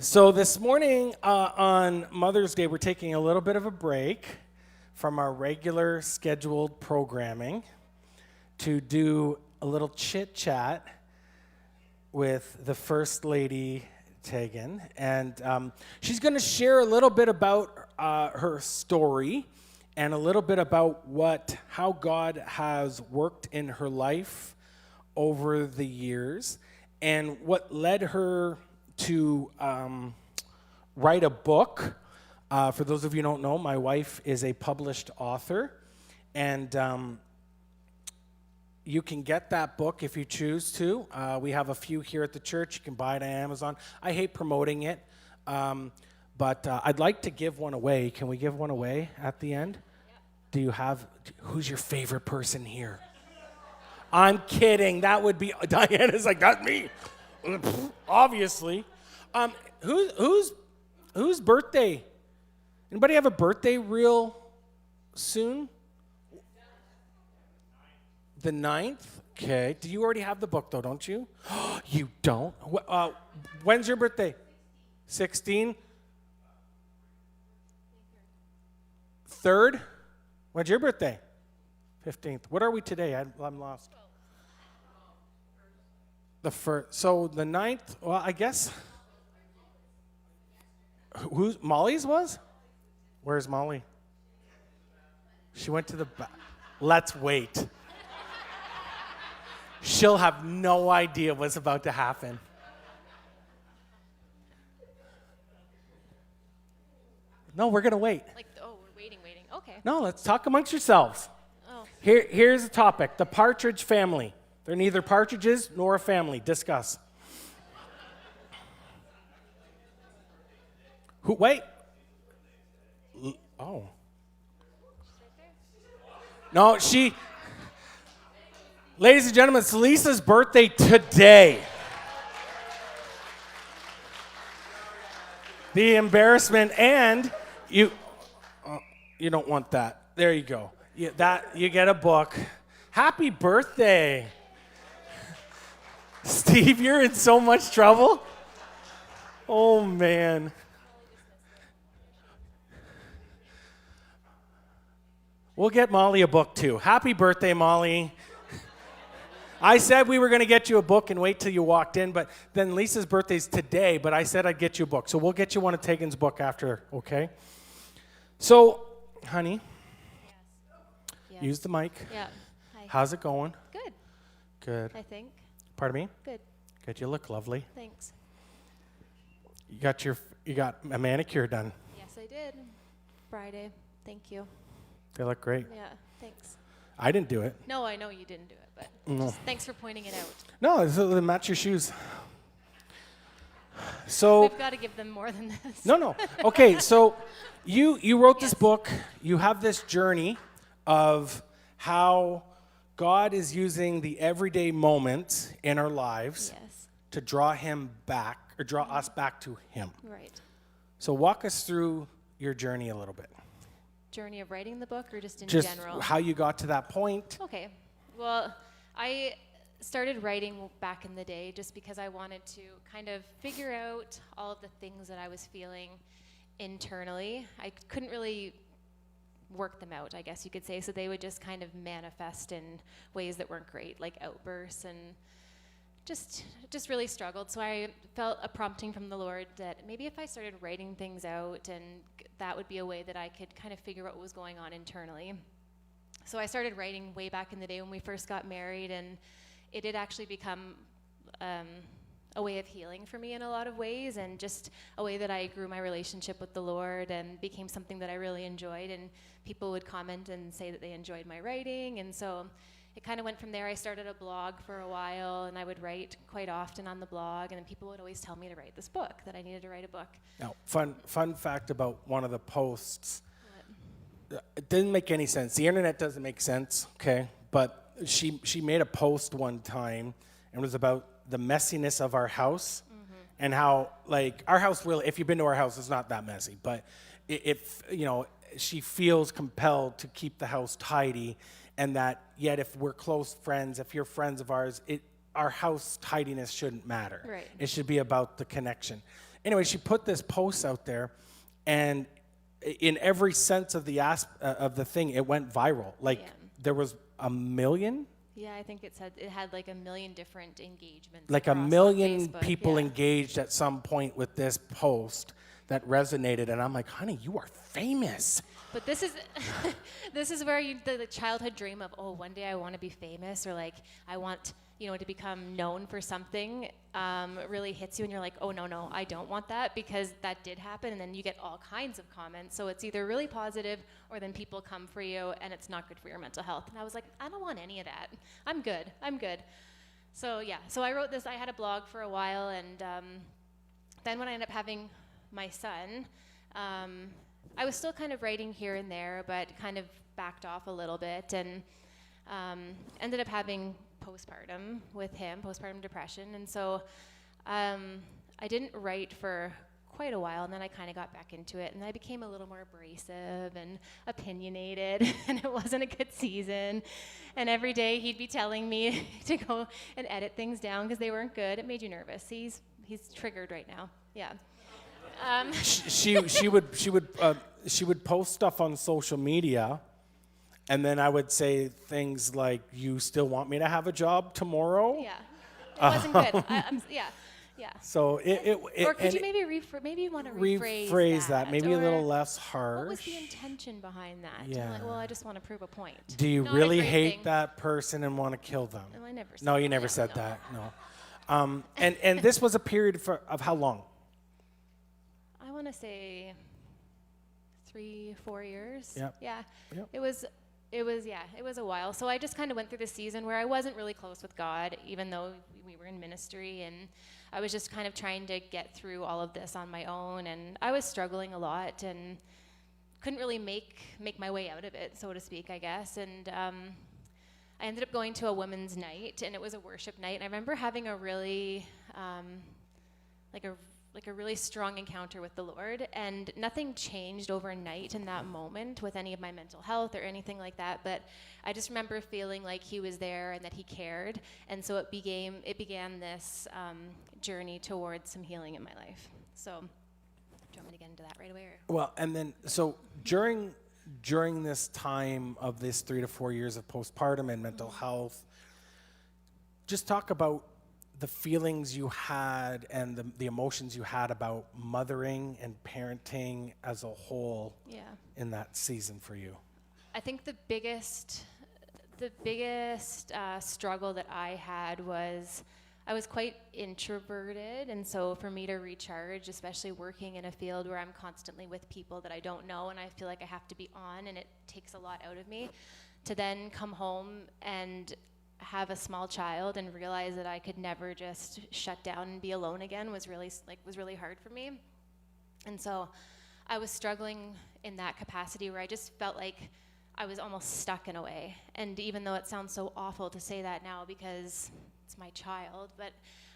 So this morning on Mother's Day, we're taking a little bit of a break from our regular scheduled programming to do a little chit-chat with the First Lady, Taigan. And she's going to share a little bit about her story and a little bit about how God has worked in her life over the years and what led her to write a book. For those of you who don't know, my wife is a published author, and you can get that book if you choose to. We have a few here at the church. You can buy it on Amazon. I hate promoting it, but I'd like to give one away. Can we give one away at the end? Who's your favorite person here? I'm kidding. That would be, Diana's like, that's me. Obviously. Whose birthday? Anybody have a birthday real soon? The 9th? Okay. Do you already have the book though, don't you? You don't? When's your birthday? 16? 3rd? When's your birthday? 15th. What are we today? I'm lost. The 1st. So the 9th, well, I guess. Molly's was? Where's Molly? She went to the back. Let's wait. She'll have no idea what's about to happen. No, we're going to wait. We're waiting. Okay. No, let's talk amongst yourselves. Oh. Here's the topic. The Partridge family. They're neither partridges nor a family. Discuss. Wait. Oh. No, ladies and gentlemen, it's Lisa's birthday today. The embarrassment, and you don't want that. There you go. You get a book. Happy birthday. Steve, you're in so much trouble. Oh, man. We'll get Molly a book, too. Happy birthday, Molly. I said we were going to get you a book and wait till you walked in, but then Lisa's birthday's today, but I said I'd get you a book. So we'll get you one of Taigan's book after, okay? So, honey, Yes. use the mic. Yeah. Hi. How's it going? Good. Good. I think. Pardon me? Good. Good. You look lovely. Thanks. You got a manicure done. Yes, I did. Friday. Thank you. They look great. Yeah. Thanks. I didn't do it. No, I know you didn't do it, but just thanks for pointing it out. No, they match your shoes. So We've got to give them more than this. no. Okay, so you wrote this Yes. book. You have this journey of how God is using the everyday moments in our lives Yes. to draw us back to Him. Right. So walk us through your journey a little bit. Journey of writing the book, or just in Just general? how you got to that point. Okay. Well, I started writing back in the day just because I wanted to kind of figure out all of the things that I was feeling internally. I couldn't really work them out, I guess you could say. So they would just kind of manifest in ways that weren't great, like outbursts, and just really struggled. So I felt a prompting from the Lord that maybe if I started writing things out, and that would be a way that I could kind of figure out what was going on internally. So I started writing way back in the day when we first got married, and it did actually become a way of healing for me in a lot of ways, and just a way that I grew my relationship with the Lord and became something that I really enjoyed, and people would comment and say that they enjoyed my writing, and so it kind of went from there. I started a blog for a while, and I would write quite often on the blog, and then people would always tell me to write this book, that I needed to write a book. Now, fun fact about one of the posts. It didn't make any sense. The internet doesn't make sense, okay? But she made a post one time, and it was about the messiness of our house, and how, like, our house really, if you've been to our house, it's not that messy. But if she feels compelled to keep the house tidy, and that yet if we're close friends, if you're friends of ours, our house tidiness shouldn't matter. Right. It should be about the connection. Anyway, she put this post out there, and in every sense of the thing, it went viral. Like Yeah. there was 1 million, Yeah, I think it had like 1 million different engagements. like 1 across on million Facebook. people Yeah. engaged at some point with this post that resonated. And I'm like, honey, you are famous. But this is this is where the childhood dream of, oh, one day I want to be famous, or like I want, to become known for something, really hits you, and you're like, oh, no, I don't want that, because that did happen, and then you get all kinds of comments. So it's either really positive, or then people come for you, and it's not good for your mental health. And I was like, I don't want any of that. I'm good. So yeah, so I wrote this. I had a blog for a while, and then when I ended up having my son, I was still kind of writing here and there, but kind of backed off a little bit, and ended up having postpartum depression. And so I didn't write for quite a while, and then I kind of got back into it, and I became a little more abrasive and opinionated, and it wasn't a good season. And every day he'd be telling me to go and edit things down because they weren't good. It made you nervous. He's triggered right now. Yeah. She would post stuff on social media, and then I would say things like, "You still want me to have a job tomorrow?" Yeah, it wasn't good. Yeah. So or could you maybe you want to rephrase that, maybe a or little less harsh. What was the intention behind that? Yeah. I'm like, well, I just want to prove a point. Do you Not a really great hate thing. that person and want to kill them? No, I never said No, you that. never No, said no. that. No. And this was a period of how long? I want to say 3-4 years. Yep. Yeah. Yep. It was a while. So I just kind of went through this season where I wasn't really close with God, even though we were in ministry, and I was just kind of trying to get through all of this on my own, and I was struggling a lot and couldn't really make my way out of it, so to speak, I guess. And I ended up going to a women's night, and it was a worship night, and I remember having a really like a really strong encounter with the Lord, and nothing changed overnight in that moment with any of my mental health or anything like that, but I just remember feeling like he was there and that he cared, and so it began this journey towards some healing in my life. So do you want me to get into that right away? Or? Well, and then so during this time of this 3 to 4 years of postpartum and mental health, just talk about the feelings you had and the emotions you had about mothering and parenting as a whole in that season for you. I think the biggest struggle that I had was I was quite introverted, and so for me to recharge, especially working in a field where I'm constantly with people that I don't know and I feel like I have to be on, and it takes a lot out of me, to then come home and have a small child and realize that I could never just shut down and be alone again was really hard for me. And so I was struggling in that capacity where I just felt like I was almost stuck in a way. And even though it sounds so awful to say that now because it's my child, but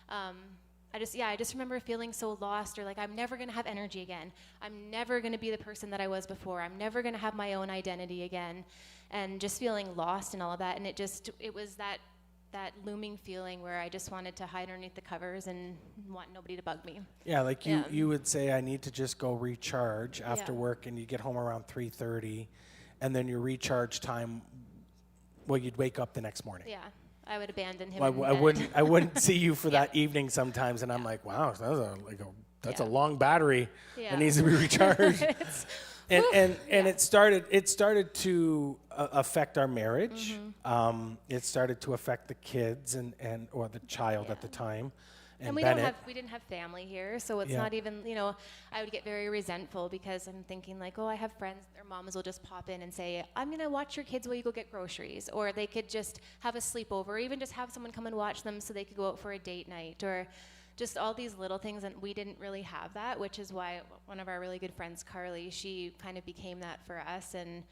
I just remember feeling so lost, or like I'm never going to have energy again. I'm never going to be the person that I was before. I'm never going to have my own identity again. And just feeling lost and all of that. And it was that looming feeling where I just wanted to hide underneath the covers and want nobody to bug me. Yeah, like you would say, I need to just go recharge after Yeah. work, and you get home around 3:30, and then your recharge time, well, you'd wake up the next morning. Yeah, I would abandon him. Well, I wouldn't see you for that evening sometimes, and I'm like, wow, that's a long battery that needs to be recharged. And it started to affect our marriage. It started to affect the kids or the child at the time. And we didn't have family here, so it's not even, I would get very resentful because I'm thinking like, oh, I have friends, their moms will just pop in and say, I'm gonna watch your kids while you go get groceries, or they could just have a sleepover, or even just have someone come and watch them so they could go out for a date night, or just all these little things. And we didn't really have that, which is why one of our really good friends, Carly, she kind of became that for us, and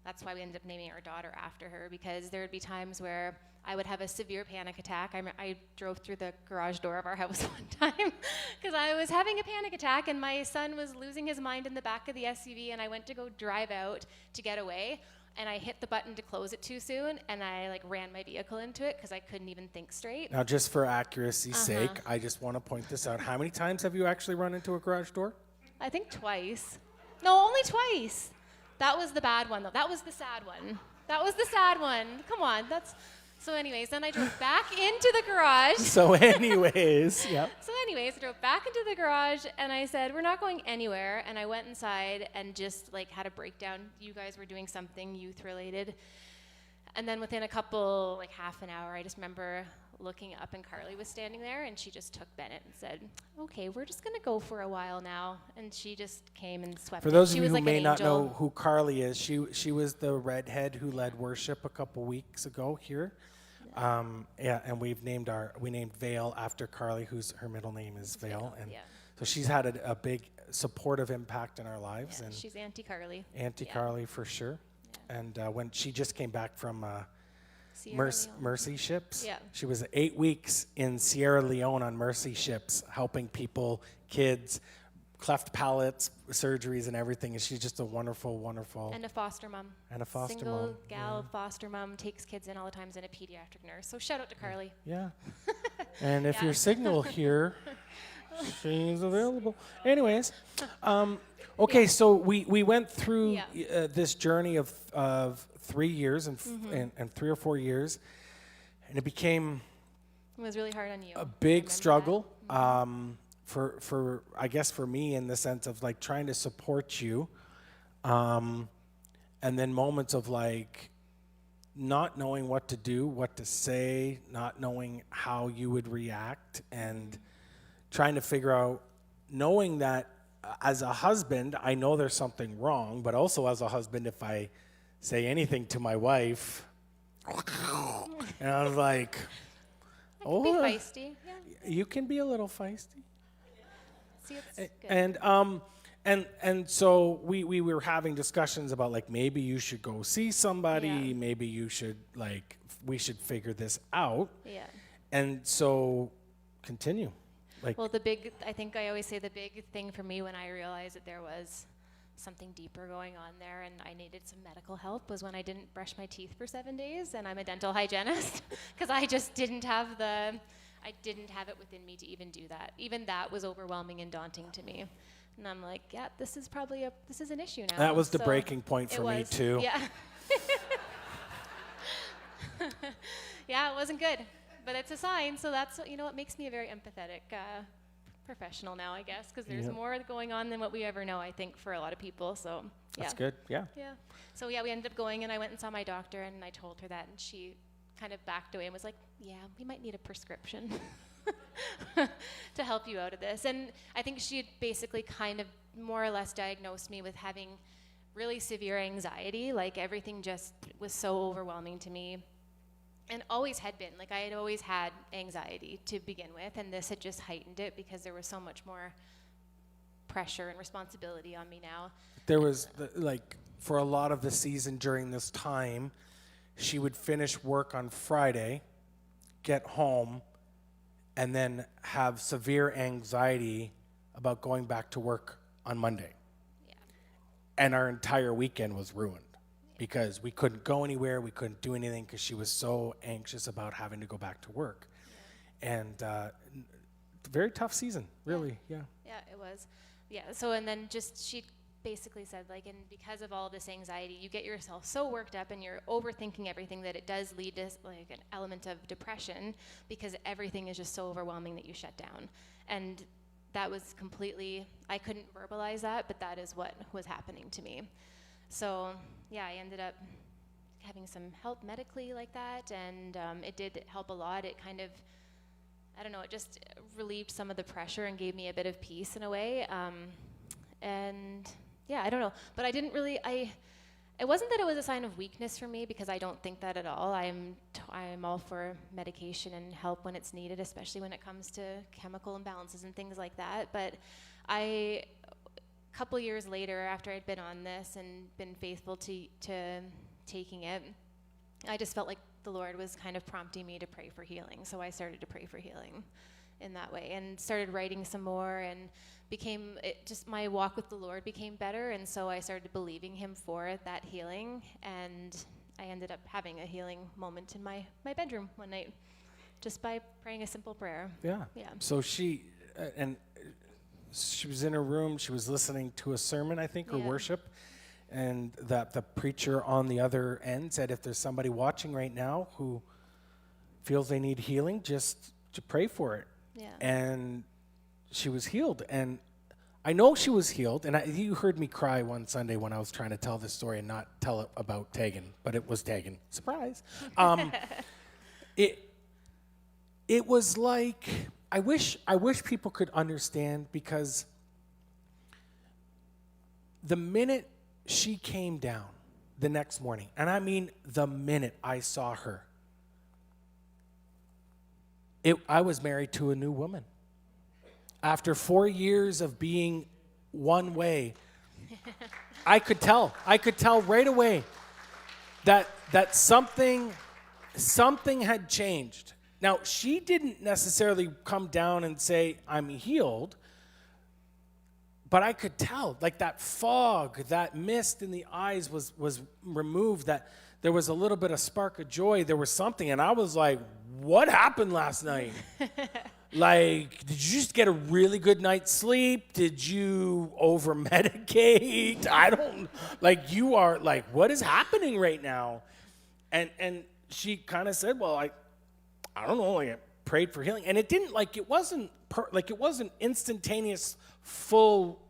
that's why we ended up naming our daughter after her, because there would be times where I would have a severe panic attack. I drove through the garage door of our house one time because I was having a panic attack, and my son was losing his mind in the back of the SUV, and I went to go drive out to get away. and I hit the button to close it too soon, and I like ran my vehicle into it because I couldn't even think straight. Now, just for accuracy's sake, I just want to point this out. How many times have you actually run into a garage door? I think twice. No, only twice. That was the bad one, though. That was the sad one. That was the sad one. Come on, that's... So anyways, then I drove back into the garage. So anyways, yep. So anyways, I drove back into the garage, and I said, we're not going anywhere. And I went inside and just like had a breakdown. You guys were doing something youth related. And then within a couple, like half an hour, I just remember looking up, and Carly was standing there, and she just took Bennett and said, okay, we're just going to go for a while now. And she just came and swept For it. those She of you was who like may an not angel. know who Carly is, she was the redhead who led worship a couple weeks ago here. And we named Vale after Carly, her middle name is Vale. And yeah. so she's had a big supportive impact in our lives. Yeah, And she's Auntie Carly. Auntie Yeah. Carly for sure. Yeah. And when she just came back from Sierra Leone. Mercy ships. Yeah. She was 8 weeks in Sierra Leone on Mercy ships, helping people, kids, cleft palates, surgeries and everything. And she's just a wonderful, wonderful. And a foster mom. And a foster Single mom, gal foster mom, takes kids in all the times, and a pediatric nurse. So shout out to Carly. Yeah. And if Yeah. you're single here, she's available. Anyways, okay, so we went through this journey of 3 years and 3 or 4 years, and it became It was really hard on you. a big struggle for I guess for me, in the sense of like trying to support you, and then moments of like not knowing what to do, what to say, not knowing how you would react, and trying to figure out, knowing that as a husband, I know there's something wrong, but also as a husband, if I say anything to my wife, and I was like, I can be feisty. Yeah. you can be a little feisty. See, it's good. And so we were having discussions about like, maybe you should go see somebody, Yeah. maybe you should we should figure this out. Yeah. And so continue. Like, Well, I think I always say the big thing for me when I realized that there was something deeper going on there and I needed some medical help was when I didn't brush my teeth for 7 days, and I'm a dental hygienist, because I just didn't have it within me to even do that. Even that was overwhelming and daunting to me. And I'm like, yeah, this is an issue now. that was the So breaking point it for me was, too. Yeah. Yeah, it wasn't good, but it's a sign. So that's, it makes me a very empathetic professional now, I guess, because there's more going on than what we ever know, I think, for a lot of people. So yeah. That's good. Yeah. Yeah. So yeah, we ended up going, and I went and saw my doctor, and I told her that, and she kind of backed away and was like, yeah, we might need a prescription to help you out of this. And I think she had basically kind of more or less diagnosed me with having really severe anxiety. Like, everything just was so overwhelming to me, and always had been. Like, I had always had anxiety to begin with, and this had just heightened it because there was so much more pressure and responsibility on me now. There was for a lot of the season during this time, she would finish work on Friday, get home, and then have severe anxiety about going back to work on Monday. Yeah. And our entire weekend was ruined because we couldn't go anywhere, we couldn't do anything because she was so anxious about having to go back to work. Yeah. And very tough season, really, yeah. Yeah, it was. Yeah, so and then she basically said, like, and because of all this anxiety, you get yourself so worked up and you're overthinking everything that it does lead to like an element of depression, because everything is just so overwhelming that you shut down. And that was completely, I couldn't verbalize that, but that is what was happening to me. So yeah, I ended up having some help medically like that, and it did help a lot. It kind of, I don't know, it just relieved some of the pressure and gave me a bit of peace in a way. And yeah, I don't know, but I didn't really, it wasn't that it was a sign of weakness for me, because I don't think that at all. I'm all for medication and help when it's needed, especially when it comes to chemical imbalances and things like that. But a couple years later, after I'd been on this and been faithful to taking it, I just felt like the Lord was kind of prompting me to pray for healing. So I started to pray for healing in that way, and started writing some more, and my walk with the Lord became better, and so I started believing him for that healing, and I ended up having a healing moment in my bedroom one night just by praying a simple prayer. Yeah. So she was in her room, she was listening to a sermon, I think, or worship, and that the preacher on the other end said, if there's somebody watching right now who feels they need healing, just to pray for it. Yeah. And she was healed. And I know she was healed. And you heard me cry one Sunday when I was trying to tell this story and not tell it about Taigan, but it was Taigan. Surprise. It was like, I wish people could understand, because the minute she came down the next morning, and I mean the minute I saw her, I was married to a new woman. After 4 years of being one way, I could tell right away that something had changed. Now, she didn't necessarily come down and say, I'm healed, but I could tell, like that fog, that mist in the eyes was removed, that there was a little bit of spark of joy, there was something, and I was like, what happened last night? Like, did you just get a really good night's sleep? Did you over-medicate? I don't, like, you are, like, what is happening right now? And she kind of said, well, I don't know, like, I prayed for healing. And it didn't, like, it wasn't instantaneous, full,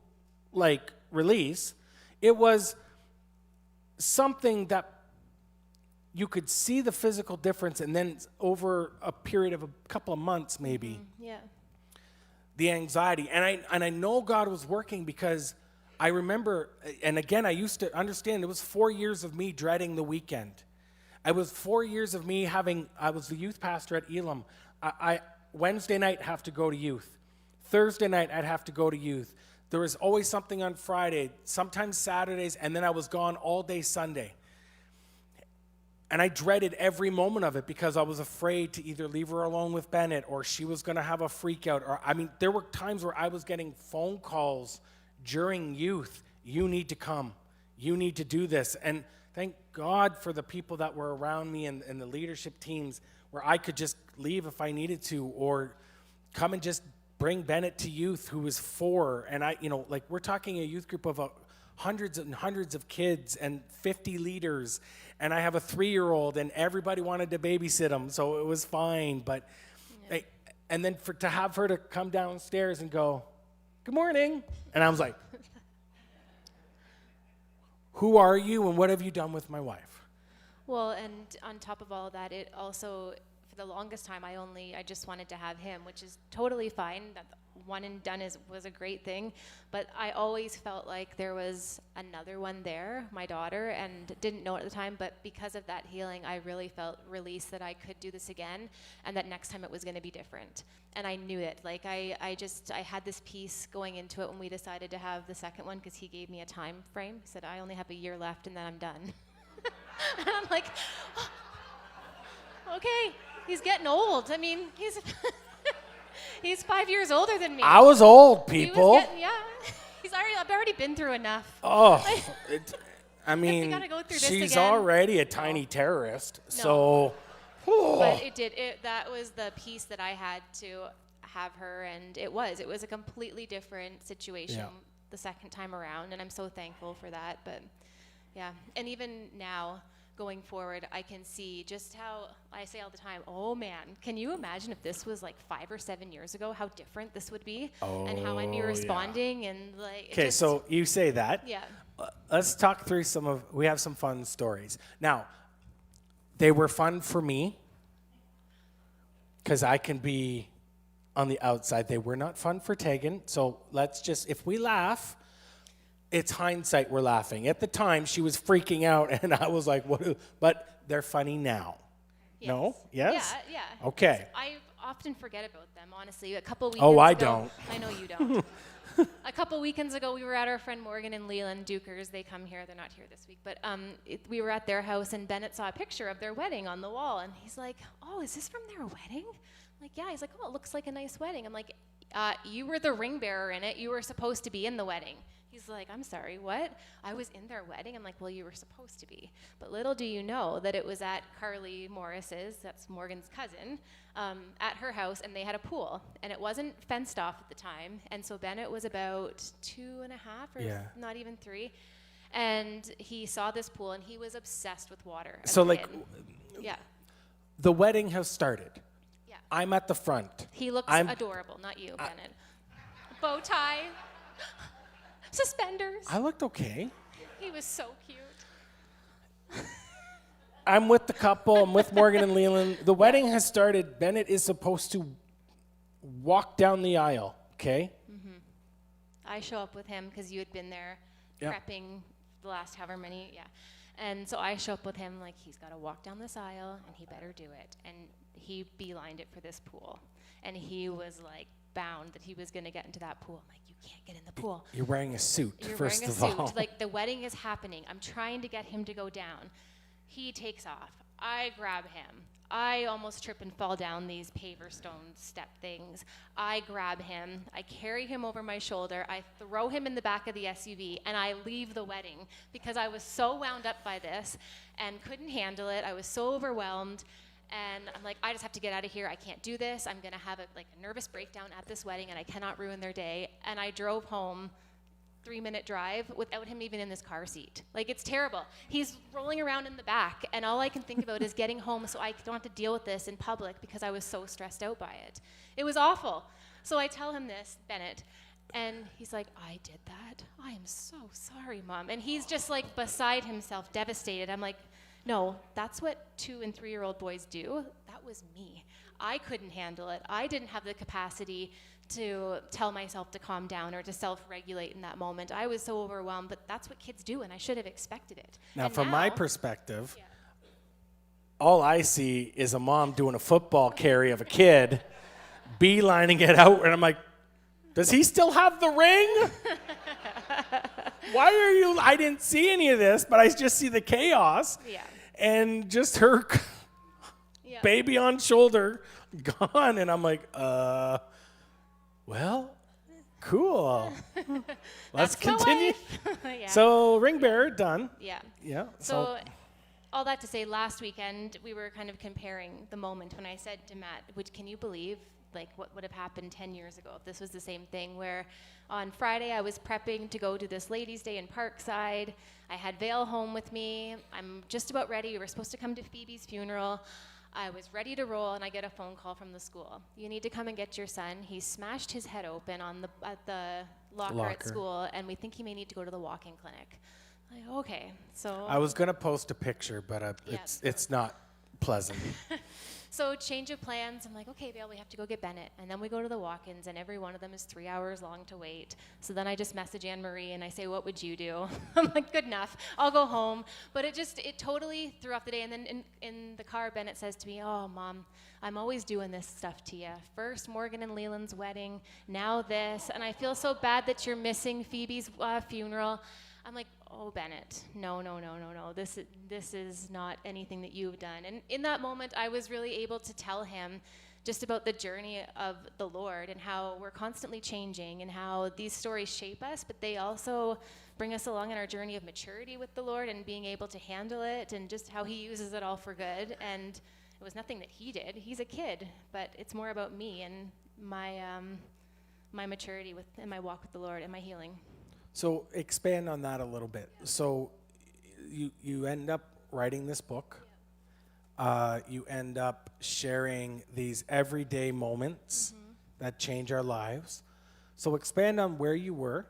like, release. It was something that you could see the physical difference, and then over a period of a couple of months, maybe, the anxiety. And I know God was working, because I remember, and again, I used to understand, it was 4 years of me dreading the weekend. It was 4 years of me I was the youth pastor at Elam. I Wednesday night have to go to youth. Thursday night I'd have to go to youth. There was always something on Friday, sometimes Saturdays, and then I was gone all day Sunday. And I dreaded every moment of it, because I was afraid to either leave her alone with Bennett, or she was going to have a freak out. Or, I mean, there were times where I was getting phone calls during youth. You need to come. You need to do this. And thank God for the people that were around me and the leadership teams, where I could just leave if I needed to, or come and just bring Bennett to youth, who was 4. And like, we're talking a youth group of hundreds and hundreds of kids and 50 leaders. And I have a 3-year-old, and everybody wanted to babysit him, so it was fine. But, and then to have her to come downstairs and go, good morning. And I was like, who are you, and what have you done with my wife? Well, and on top of all of that, it also, for the longest time, I just wanted to have him, which is totally fine. That one and done was a great thing, but I always felt like there was another one there, my daughter, and didn't know it at the time, but because of that healing, I really felt released that I could do this again, and that next time it was going to be different. And I knew it. Like, I had this peace going into it when we decided to have the second one, because he gave me a time frame. He said, I only have a year left, and then I'm done. And I'm like, oh, okay, he's getting old. I mean, he's 5 years older than me. I was old, people. I've already been through enough. Oh, I mean, gotta go through this she's again. Already a tiny terrorist, No. so. Oh. But that was the piece that I had to have her, and it was a completely different situation the second time around, and I'm so thankful for that. But yeah, and even now, going forward, I can see just how, I say all the time, oh man, can you imagine if this was like 5 or 7 years ago, how different this would be, and how I'd be responding, and like. Okay, so you say that. Yeah. Let's talk through we have some fun stories. Now, they were fun for me, because I can be on the outside. They were not fun for Taigan, so let's just, if we laugh, it's hindsight, we're laughing. At the time, she was freaking out, and I was like, what? But they're funny now. Yes. No? Yes? Yeah. Okay. I often forget about them, honestly. A couple weekends Oh, I ago, don't. I know you don't. A couple weekends ago, we were at our friend Morgan and Leland Dukers. They come here. They're not here this week. But we were at their house, and Bennett saw a picture of their wedding on the wall. And he's like, oh, is this from their wedding? like, yeah. He's like, oh, it looks like a nice wedding. I'm like, you were the ring bearer in it. You were supposed to be in the wedding. He's like, I'm sorry, what? I was in their wedding? I'm like, well, you were supposed to be. But little do you know that it was at Carly Morris's, that's Morgan's cousin, at her house, and they had a pool. And it wasn't fenced off at the time. And so Bennett was about 2.5 or not even 3. And he saw this pool, and he was obsessed with water. So, like, yeah. The wedding has started. Yeah. I'm at the front. He looks adorable, not you, Bennett. Bow tie, suspenders. I looked okay. He was so cute. I'm with the couple. I'm with Morgan and Leland. The wedding has started. Bennett is supposed to walk down the aisle, okay? Mm-hmm. I show up with him because you had been there prepping the last however many, And so I show up with him like, he's got to walk down this aisle and he better do it. And he beelined it for this pool. And he was like bound that he was going to get into that pool. I'm like, you can't get in the pool. You're wearing a suit, You're first wearing a of suit. all. Like, the wedding is happening. I'm trying to get him to go down. He takes off. I grab him. I almost trip and fall down these paver stone step things. I grab him. I carry him over my shoulder. I throw him in the back of the SUV, and I leave the wedding because I was so wound up by this and couldn't handle it. I was so overwhelmed. And I'm like, I just have to get out of here. I can't do this. I'm going to have a nervous breakdown at this wedding, and I cannot ruin their day. And I drove home, 3-minute drive, without him even in this car seat. Like, it's terrible. He's rolling around in the back, and all I can think about is getting home so I don't have to deal with this in public because I was so stressed out by it. It was awful. So I tell him this, Bennett, and he's like, I did that? I am so sorry, Mom. And he's just like beside himself, devastated. I'm like, no, that's what 2- and 3-year-old boys do. That was me. I couldn't handle it. I didn't have the capacity to tell myself to calm down or to self-regulate in that moment. I was so overwhelmed, but that's what kids do, and I should have expected it. Now, from my perspective, all I see is a mom doing a football carry of a kid, beelining it out, and I'm like, does he still have the ring? Why are you? I didn't see any of this, but I just see the chaos. Yeah. And just her baby on shoulder gone. And I'm like, well, cool. Let's continue. So ring bearer, done. Yeah. Yeah. So all that to say, last weekend, we were kind of comparing the moment when I said to Matt, can you believe what would have happened 10 years ago if this was the same thing, where on Friday I was prepping to go to this ladies' day in Parkside. I had Vale home with me. I'm just about ready. We were supposed to come to Phoebe's funeral. I was ready to roll, and I get a phone call from the school. You need to come and get your son. He smashed his head open at the locker at school, and we think he may need to go to the walk-in clinic. I'm like, okay, so I was gonna post a picture, but it's not pleasant. So change of plans. I'm like, okay, Vale, we have to go get Bennett. And then we go to the walk-ins, and every one of them is 3 hours long to wait. So then I just message Anne-Marie, and I say, what would you do? I'm like, good enough. I'll go home. But it totally threw off the day. And then in the car, Bennett says to me, oh, Mom, I'm always doing this stuff to you. First Morgan and Leland's wedding, now this. And I feel so bad that you're missing Phoebe's funeral. I'm like, oh, Bennett, no. This is not anything that you've done. And in that moment, I was really able to tell him just about the journey of the Lord and how we're constantly changing and how these stories shape us, but they also bring us along in our journey of maturity with the Lord and being able to handle it, and just how he uses it all for good. And it was nothing that he did. He's a kid, but it's more about me and my maturity and my walk with the Lord and my healing. So expand on that a little bit. So you end up writing this book. You end up sharing these everyday moments that change our lives. So expand on where you were,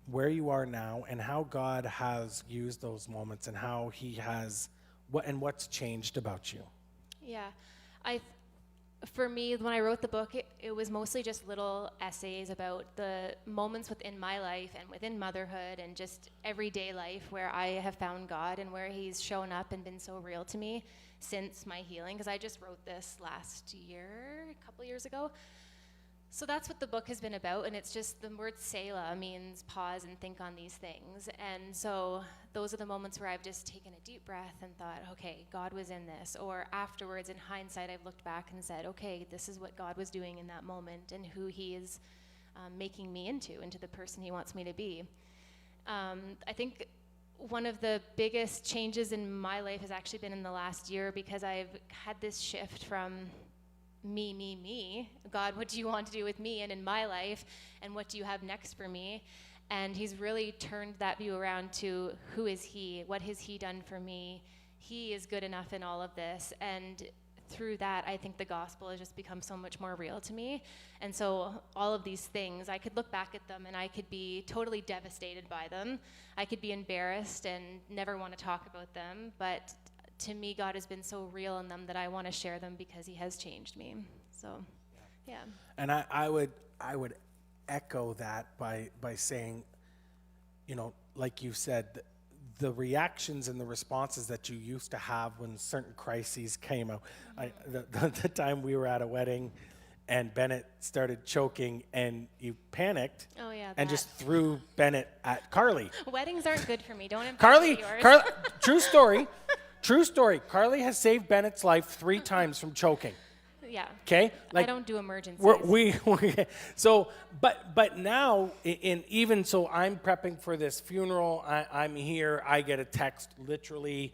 where you are now, and how God has used those moments, and how he has, what's changed about you. Yeah. For me, when I wrote the book, it was mostly just little essays about the moments within my life and within motherhood and just everyday life where I have found God and where he's shown up and been so real to me since my healing. Because I just wrote this last year, a couple years ago. So that's what the book has been about, and it's just the word Selah means pause and think on these things. And so those are the moments where I've just taken a deep breath and thought, okay, God was in this. Or afterwards, in hindsight, I've looked back and said, okay, this is what God was doing in that moment and who he is making me into the person he wants me to be. I think one of the biggest changes in my life has actually been in the last year, because I've had this shift from me. God, what do you want to do with me and in my life? And what do you have next for me? And he's really turned that view around to who is he? What has he done for me? He is good enough in all of this. And through that, I think the gospel has just become so much more real to me. And so all of these things, I could look back at them and I could be totally devastated by them. I could be embarrassed and never want to talk about them. But to me, God has been so real in them that I want to share them because he has changed me. So, yeah. And I would echo that by saying, you know, like you said, the reactions and the responses that you used to have when certain crises came out. The time we were at a wedding and Bennett started choking and you panicked. Oh, yeah. And just threw Bennett at Carly. Weddings aren't good for me. Don't impact Carly, yours. true story. True story. Carly has saved Bennett's life 3 times from choking. Yeah. Okay? I don't do emergencies. But now, even so, I'm prepping for this funeral. I'm here. I get a text literally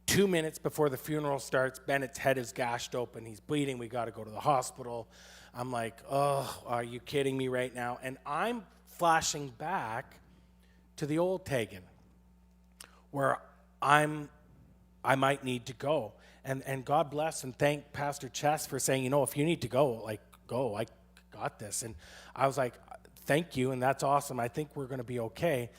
2 minutes before the funeral starts. Bennett's head is gashed open. He's bleeding. We got to go to the hospital. I'm like, oh, are you kidding me right now? And I'm flashing back to the old Taigan, where I might need to go. And God bless and thank Pastor Chess for saying, you know, if you need to go, like, go. I got this. And I was like, thank you, and that's awesome. I think we're going to be okay.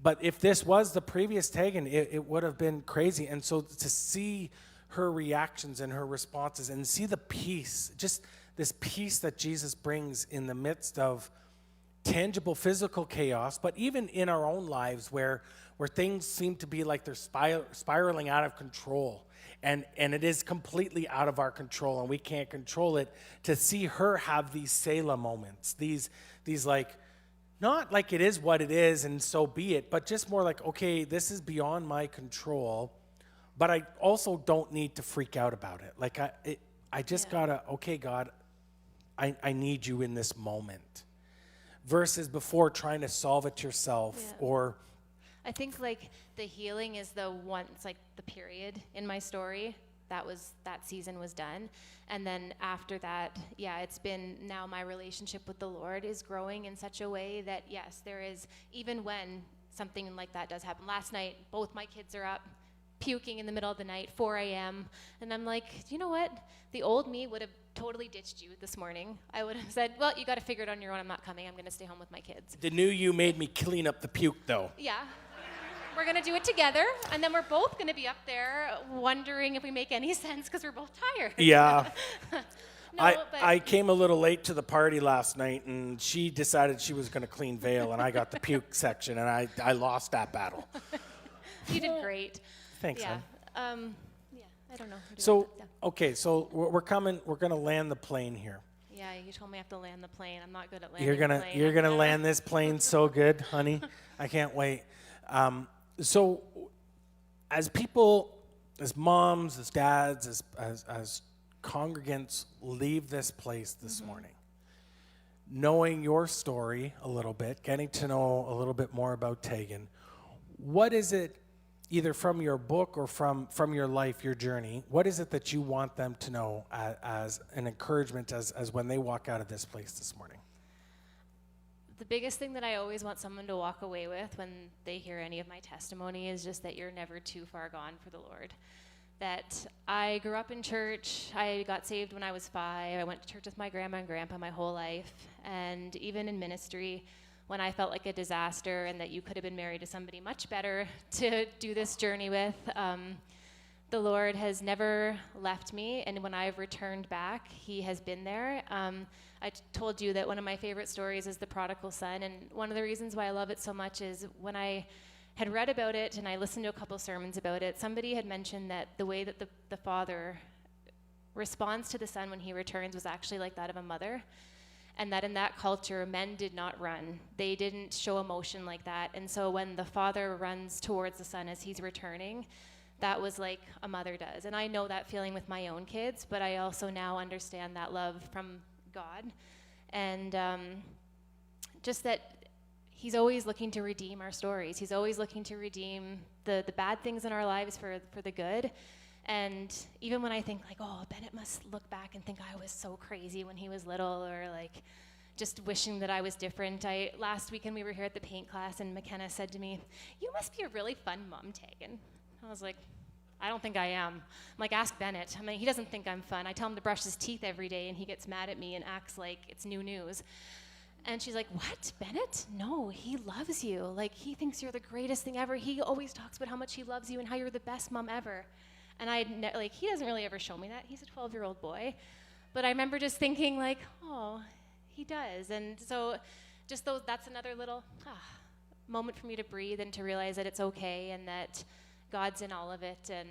But if this was the previous Taigan, it would have been crazy. And so to see her reactions and her responses and see the peace, just this peace that Jesus brings in the midst of tangible physical chaos, but even in our own lives where things seem to be like they're spiraling out of control, and it is completely out of our control and we can't control it, to see her have these Selah moments, these like, not like it is what it is and so be it, but just more like, okay, this is beyond my control, but I also don't need to freak out about it. Like I just gotta, okay, God, I need you in this moment, versus before trying to solve it yourself. Or I think like the healing is the once, like the period in my story. That season was done. And then after that, it's been, now my relationship with the Lord is growing in such a way that yes, there is, even when something like that does happen. Last night, both my kids are up puking in the middle of the night, 4 a.m. And I'm like, you know what? The old me would have totally ditched you this morning. I would have said, well, you got to figure it on your own. I'm not coming. I'm going to stay home with my kids. The new you made me clean up the puke, though. Yeah. We're going to do it together, and then we're both going to be up there wondering if we make any sense because we're both tired. Yeah. No, I came a little late to the party last night, and she decided she was going to clean Vale, and I got the puke section, and I lost that battle. You did great. Thanks, yeah. hon. I don't know. So, okay, so we're coming. We're going to land the plane here. Yeah, you told me I have to land the plane. I'm not good at landing the plane. You're gonna land this plane so good, honey. I can't wait. So, as people, as moms, as dads, as congregants leave this place this morning, knowing your story a little bit, getting to know a little bit more about Taigan, what is it, either from your book or from your life, your journey, what is it that you want them to know as an encouragement as when they walk out of this place this morning? The biggest thing that I always want someone to walk away with when they hear any of my testimony is just that you're never too far gone for the Lord. That I grew up in church. I got saved when I was 5. I went to church with my grandma and grandpa my whole life. And even in ministry, when I felt like a disaster and that you could have been married to somebody much better to do this journey with, the Lord has never left me. And when I've returned back, he has been there. I told you that one of my favorite stories is the prodigal son. And one of the reasons why I love it so much is when I had read about it and I listened to a couple sermons about it, somebody had mentioned that the way that the father responds to the son when he returns was actually like that of a mother. and that in that culture, men did not run. They didn't show emotion like that. And so when the father runs towards the son as he's returning, that was like a mother does. And I know that feeling with my own kids, but I also now understand that love from God. And just that he's always looking to redeem our stories. He's always looking to redeem the bad things in our lives for the good. And even when I think like, oh, Bennett must look back and think I was so crazy when he was little, or like just wishing that I was different. Last weekend we were here at the paint class, and McKenna said to me, "You must be a really fun mom, Taigan." I was like, I don't think I am. I'm like, ask Bennett. I mean, he doesn't think I'm fun. I tell him to brush his teeth every day, and he gets mad at me and acts like it's new news. And she's like, what, Bennett? No, he loves you. Like, he thinks you're the greatest thing ever. He always talks about how much he loves you and how you're the best mom ever. And he doesn't really ever show me that. He's a 12-year-old boy. But I remember just thinking like, oh, he does. And so just that's another little moment for me to breathe and to realize that it's okay and that God's in all of it. And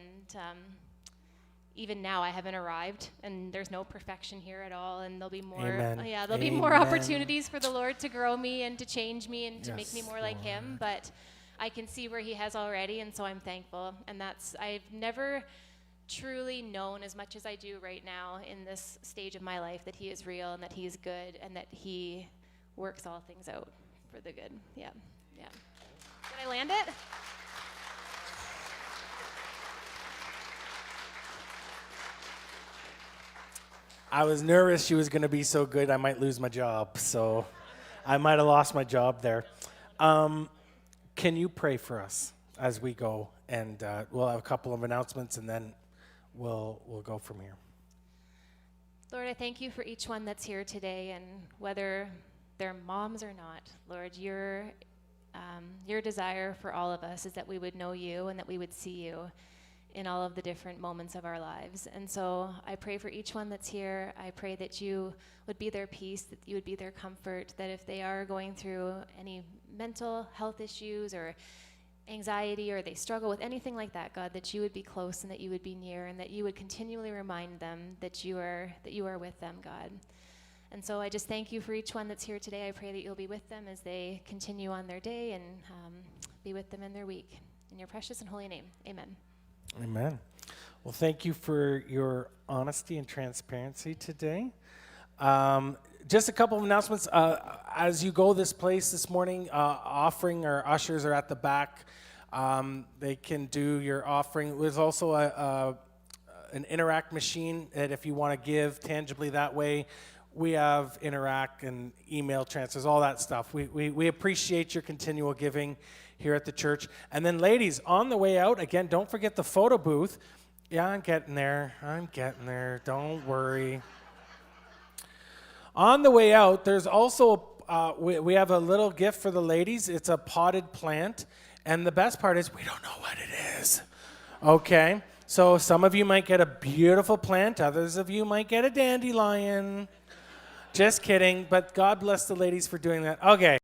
even now I haven't arrived, and there's no perfection here at all, and there'll be more be more opportunities for the Lord to grow me and to change me and to make me more like him, but I can see where he has already, and so I'm thankful. And I've never truly known as much as I do right now in this stage of my life that he is real and that he is good and that he works all things out for the good. Yeah. Did I land it? I was nervous she was going to be so good I might lose my job, so I might have lost my job there. Can you pray for us as we go? And we'll have a couple of announcements, and then we'll go from here. Lord, I thank you for each one that's here today, and whether they're moms or not, Lord, your desire for all of us is that we would know you and that we would see you in all of the different moments of our lives. And so I pray for each one that's here. I pray that you would be their peace, that you would be their comfort, that if they are going through any mental health issues or anxiety, or they struggle with anything like that, God, that you would be close and that you would be near and that you would continually remind them that you are with them, God. And so I just thank you for each one that's here today. I pray that you'll be with them as they continue on their day and be with them in their week. In your precious and holy name, amen. Amen. Well, thank you for your honesty and transparency today. Just a couple of announcements. As you go this place this morning, offering or ushers are at the back. They can do your offering. There's also an Interact machine that if you want to give tangibly that way, we have Interact and email transfers, all that stuff. We appreciate your continual giving here at the church. And then ladies, on the way out, again, don't forget the photo booth. Yeah, I'm getting there. Don't worry. On the way out, there's also, we have a little gift for the ladies. It's a potted plant. And the best part is we don't know what it is. Okay? So some of you might get a beautiful plant. Others of you might get a dandelion. Just kidding. But God bless the ladies for doing that. Okay.